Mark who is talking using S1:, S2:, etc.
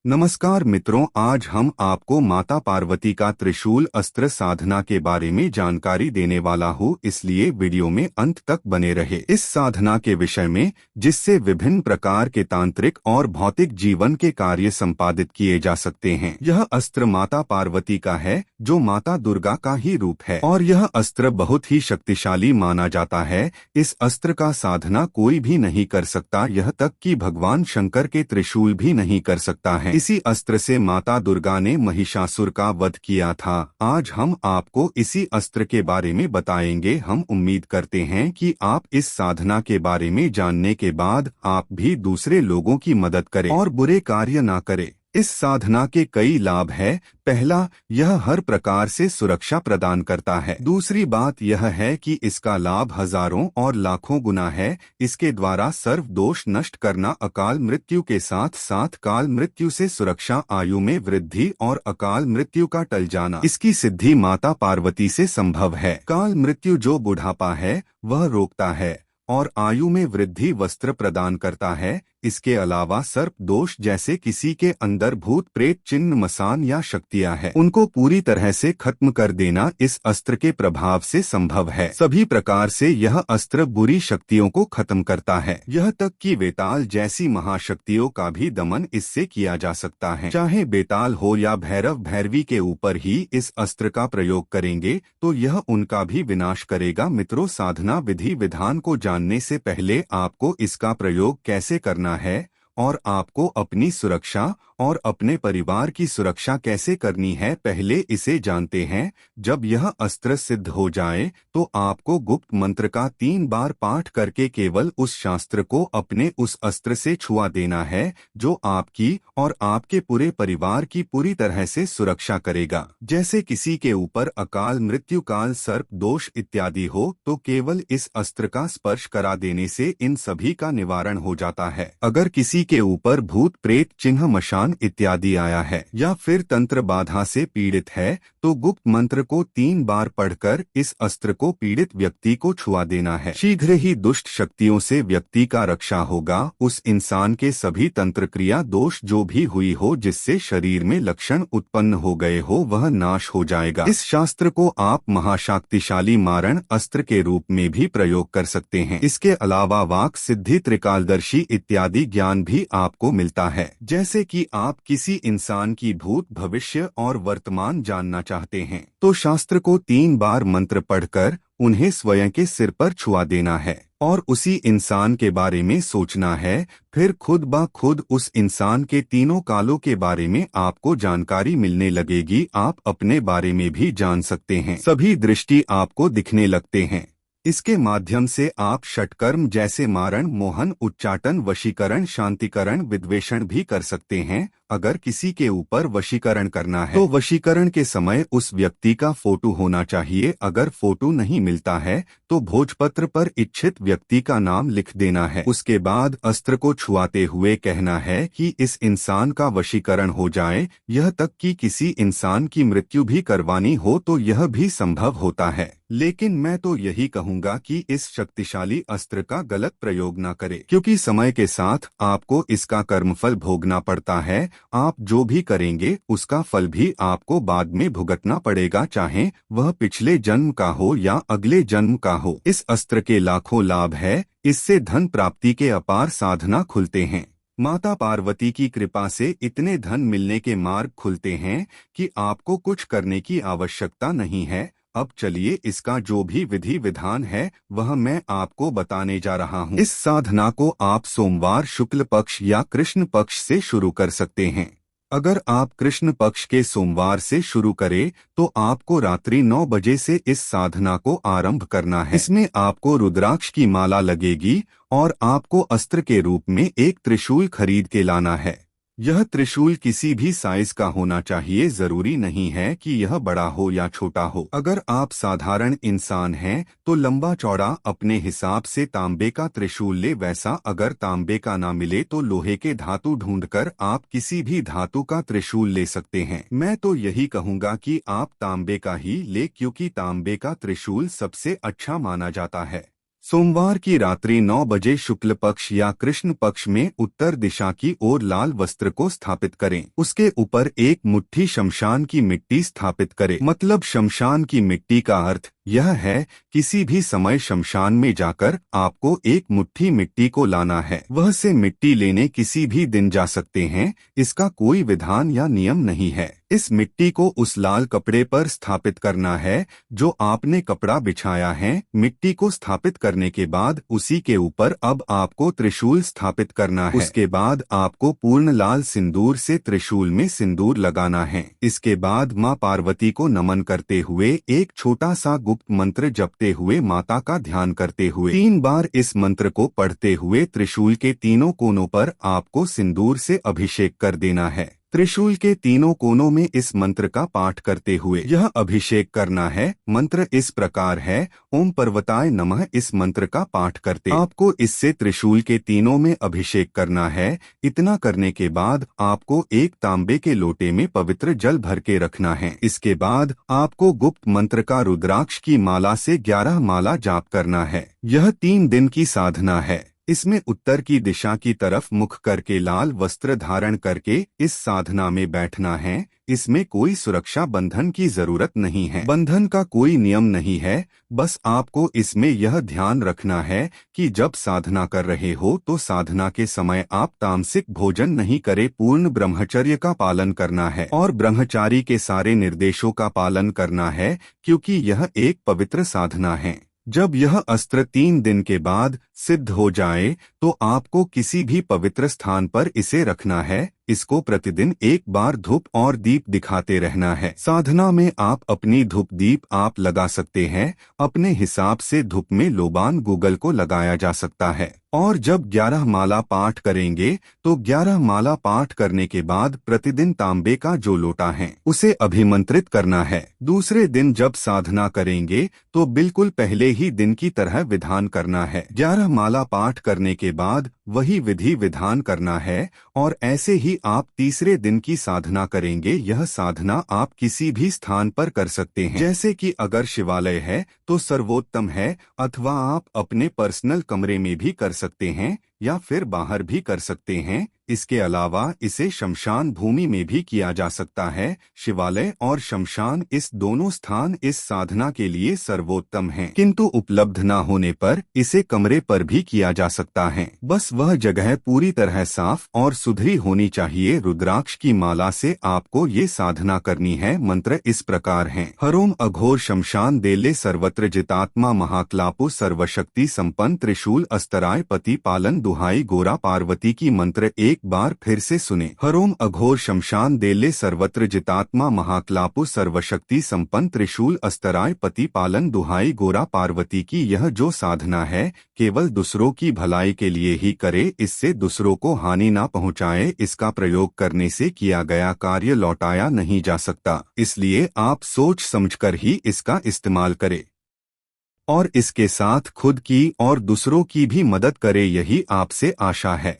S1: नमस्कार मित्रों, आज हम आपको माता पार्वती का त्रिशूल अस्त्र साधना के बारे में जानकारी देने वाला हूँ, इसलिए वीडियो में अंत तक बने रहे। इस साधना के विषय में जिससे विभिन्न प्रकार के तांत्रिक और भौतिक जीवन के कार्य संपादित किए जा सकते हैं। यह अस्त्र माता पार्वती का है, जो माता दुर्गा का ही रूप है, और यह अस्त्र बहुत ही शक्तिशाली माना जाता है। इस अस्त्र का साधना कोई भी नहीं कर सकता, यह तक कि भगवान शंकर के त्रिशूल भी नहीं कर सकता है। इसी अस्त्र से माता दुर्गा ने महिषासुर का वध किया था। आज हम आपको इसी अस्त्र के बारे में बताएंगे। हम उम्मीद करते हैं कि आप इस साधना के बारे में जानने के बाद आप भी दूसरे लोगों की मदद करें और बुरे कार्य ना करें। इस साधना के कई लाभ हैं। पहला, यह हर प्रकार से सुरक्षा प्रदान करता है। दूसरी बात यह है कि इसका लाभ हजारों और लाखों गुना है। इसके द्वारा सर्व दोष नष्ट करना, अकाल मृत्यु के साथ साथ काल मृत्यु से सुरक्षा, आयु में वृद्धि और अकाल मृत्यु का टल जाना, इसकी सिद्धि माता पार्वती से संभव है। काल मृत्यु जो बुढ़ापा है वह रोकता है और आयु में वृद्धि वस्त्र प्रदान करता है। इसके अलावा सर्प दोष, जैसे किसी के अंदर भूत प्रेत चिन्ह मसान या शक्तियां हैं, उनको पूरी तरह से खत्म कर देना इस अस्त्र के प्रभाव से संभव है। सभी प्रकार से यह अस्त्र बुरी शक्तियों को खत्म करता है। यह तक कि बेताल जैसी महाशक्तियों का भी दमन इससे किया जा सकता है। चाहे बेताल हो या भैरव भैरवी के ऊपर ही इस अस्त्र का प्रयोग करेंगे तो यह उनका भी विनाश करेगा। मित्रों, साधना विधि विधान को जानने से पहले आपको इसका प्रयोग कैसे करना है और आपको अपनी सुरक्षा और अपने परिवार की सुरक्षा कैसे करनी है, पहले इसे जानते हैं। जब यह अस्त्र सिद्ध हो जाए तो आपको गुप्त मंत्र का 3 बार पाठ करके केवल उस शास्त्र को अपने उस अस्त्र से छुआ देना है, जो आपकी और आपके पूरे परिवार की पूरी तरह से सुरक्षा करेगा। जैसे किसी के ऊपर अकाल मृत्यु, काल सर्प दोष इत्यादि हो तो केवल इस अस्त्र का स्पर्श करा देने से इन सभी का निवारण हो जाता है। अगर किसी के ऊपर भूत प्रेत चिन्ह मशान इत्यादि आया है या फिर तंत्र बाधा से पीड़ित है तो गुप्त मंत्र को 3 बार पढ़कर इस अस्त्र को पीड़ित व्यक्ति को छुआ देना है। शीघ्र ही दुष्ट शक्तियों से व्यक्ति का रक्षा होगा। उस इंसान के सभी तंत्र क्रिया दोष जो भी हुई हो, जिससे शरीर में लक्षण उत्पन्न हो गए हो, वह नाश हो जाएगा। इस शास्त्र को आप महाशक्तिशाली मारण अस्त्र के रूप में भी प्रयोग कर सकते हैं। इसके अलावा वाक सिद्धि, त्रिकालदर्शी इत्यादि ज्ञान भी आपको मिलता है। जैसे कि आप किसी इंसान की भूत, भविष्य और वर्तमान जानना चाहते हैं तो शास्त्र को 3 बार मंत्र पढ़कर उन्हें स्वयं के सिर पर छुआ देना है और उसी इंसान के बारे में सोचना है। फिर खुद ब खुद उस इंसान के तीनों कालों के बारे में आपको जानकारी मिलने लगेगी। आप अपने बारे में भी जान सकते हैं। सभी दृष्टि आपको दिखने लगते हैं। इसके माध्यम से आप षटकर्म जैसे मारण, मोहन, उच्चाटन, वशीकरण, शांतिकरण, विद्वेषण भी कर सकते हैं। अगर किसी के ऊपर वशीकरण करना है तो वशीकरण के समय उस व्यक्ति का फोटो होना चाहिए। अगर फोटो नहीं मिलता है तो भोजपत्र पर इच्छित व्यक्ति का नाम लिख देना है। उसके बाद अस्त्र को छुआते हुए कहना है कि इस इंसान का वशीकरण हो जाए। यह तक कि किसी इंसान की मृत्यु भी करवानी हो तो यह भी संभव होता है। लेकिन मैं तो यही कहूंगा कि इस शक्तिशाली अस्त्र का गलत प्रयोग न करें, क्योंकि समय के साथ आपको इसका कर्मफल भोगना पड़ता है। आप जो भी करेंगे उसका फल भी आपको बाद में भुगतना पड़ेगा, चाहे वह पिछले जन्म का हो या अगले जन्म का हो। इस अस्त्र के लाखों लाभ है। इससे धन प्राप्ति के अपार साधना खुलते हैं। माता पार्वती की कृपा से इतने धन मिलने के मार्ग खुलते हैं कि आपको कुछ करने की आवश्यकता नहीं है। अब चलिए इसका जो भी विधि विधान है वह मैं आपको बताने जा रहा हूँ। इस साधना को आप सोमवार, शुक्ल पक्ष या कृष्ण पक्ष से शुरू कर सकते हैं। अगर आप कृष्ण पक्ष के सोमवार से शुरू करें तो आपको रात्रि 9 बजे से इस साधना को आरंभ करना है। इसमें आपको रुद्राक्ष की माला लगेगी और आपको अस्त्र के रूप में एक त्रिशूल खरीद के लाना है। यह त्रिशूल किसी भी साइज का होना चाहिए, जरूरी नहीं है कि यह बड़ा हो या छोटा हो। अगर आप साधारण इंसान हैं तो लंबा चौड़ा अपने हिसाब से तांबे का त्रिशूल ले। वैसा अगर तांबे का ना मिले तो लोहे के धातु ढूंढकर आप किसी भी धातु का त्रिशूल ले सकते हैं। मैं तो यही कहूंगा कि आप तांबे का ही ले, क्योंकि तांबे का त्रिशूल सबसे अच्छा माना जाता है। सोमवार की रात्रि 9 बजे शुक्ल पक्ष या कृष्ण पक्ष में उत्तर दिशा की ओर लाल वस्त्र को स्थापित करें। उसके ऊपर एक मुट्ठी शमशान की मिट्टी स्थापित करें। मतलब शमशान की मिट्टी का अर्थ यह है किसी भी समय शमशान में जाकर आपको एक मुट्ठी मिट्टी को लाना है। वह से मिट्टी लेने किसी भी दिन जा सकते हैं, इसका कोई विधान या नियम नहीं है। इस मिट्टी को उस लाल कपड़े पर स्थापित करना है जो आपने कपड़ा बिछाया है। मिट्टी को स्थापित करने के बाद उसी के ऊपर अब आपको त्रिशूल स्थापित करना है। उसके बाद आपको पूर्ण लाल सिंदूर से त्रिशूल में सिंदूर लगाना है। इसके बाद मां पार्वती को नमन करते हुए एक छोटा सा गुप्त मंत्र जपते हुए माता का ध्यान करते हुए 3 बार इस मंत्र को पढ़ते हुए त्रिशूल के तीनों कोनों पर आपको सिंदूर से अभिषेक कर देना है। त्रिशूल के तीनों कोनों में इस मंत्र का पाठ करते हुए यह अभिषेक करना है। मंत्र इस प्रकार है, ओम पर्वताय नमः। इस मंत्र का पाठ करते आपको इससे त्रिशूल के तीनों में अभिषेक करना है। इतना करने के बाद आपको एक तांबे के लोटे में पवित्र जल भर के रखना है। इसके बाद आपको गुप्त मंत्र का रुद्राक्ष की माला से 11 माला जाप करना है। यह 3 दिन की साधना है। इसमें उत्तर की दिशा की तरफ मुख करके लाल वस्त्र धारण करके इस साधना में बैठना है। इसमें कोई सुरक्षा बंधन की जरूरत नहीं है। बंधन का कोई नियम नहीं है। बस आपको इसमें यह ध्यान रखना है कि जब साधना कर रहे हो तो साधना के समय आप तामसिक भोजन नहीं करें। पूर्ण ब्रह्मचर्य का पालन करना है और ब्रह्मचारी के सारे निर्देशों का पालन करना है, क्योंकि यह एक पवित्र साधना है। जब यह अस्त्र 3 दिन के बाद सिद्ध हो जाए तो आपको किसी भी पवित्र स्थान पर इसे रखना है। इसको प्रतिदिन एक बार धूप और दीप दिखाते रहना है। साधना में आप अपनी धूप दीप आप लगा सकते हैं। अपने हिसाब से धूप में लोबान गूगल को लगाया जा सकता है। और जब 11 माला पाठ करेंगे तो 11 माला पाठ करने के बाद प्रतिदिन तांबे का जो लोटा है उसे अभिमंत्रित करना है। दूसरे दिन जब साधना करेंगे तो बिल्कुल पहले ही दिन की तरह विधान करना है। 11 माला पाठ करने के बाद वही विधि विधान करना है और ऐसे ही आप तीसरे दिन की साधना करेंगे। यह साधना आप किसी भी स्थान पर कर सकते हैं, जैसे कि अगर शिवालय है तो सर्वोत्तम है, अथवा आप अपने पर्सनल कमरे में भी कर सकते हैं या फिर बाहर भी कर सकते हैं। इसके अलावा इसे शमशान भूमि में भी किया जा सकता है। शिवालय और शमशान इस दोनों स्थान इस साधना के लिए सर्वोत्तम हैं, किंतु उपलब्ध न होने पर इसे कमरे पर भी किया जा सकता है। बस वह जगह पूरी तरह साफ और सुधरी होनी चाहिए। रुद्राक्ष की माला से आपको ये साधना करनी है। मंत्र इस प्रकार हैं। हरोम अघोर शमशान देले सर्वत्र जितात्मा महाक्लापु सर्वशक्ति संपन्न त्रिशूल अस्तराय पति पालन दुहाई गोरा पार्वती की मंत्र एक बार फिर से सुने। हरोम अघोर शमशान देले सर्वत्र जितात्मा महाक्लापु सर्वशक्ति संपन्न त्रिशूल अस्तराय पति पालन दुहाई गोरा पार्वती की। यह जो साधना है केवल दूसरों की भलाई के लिए ही करे, इससे दूसरों को हानि ना पहुंचाए। इसका प्रयोग करने से किया गया कार्य लौटाया नहीं जा सकता, इसलिए आप सोच समझकर ही इसका इस्तेमाल करें और इसके साथ खुद की और दूसरों की भी मदद करें, यही आपसे आशा है।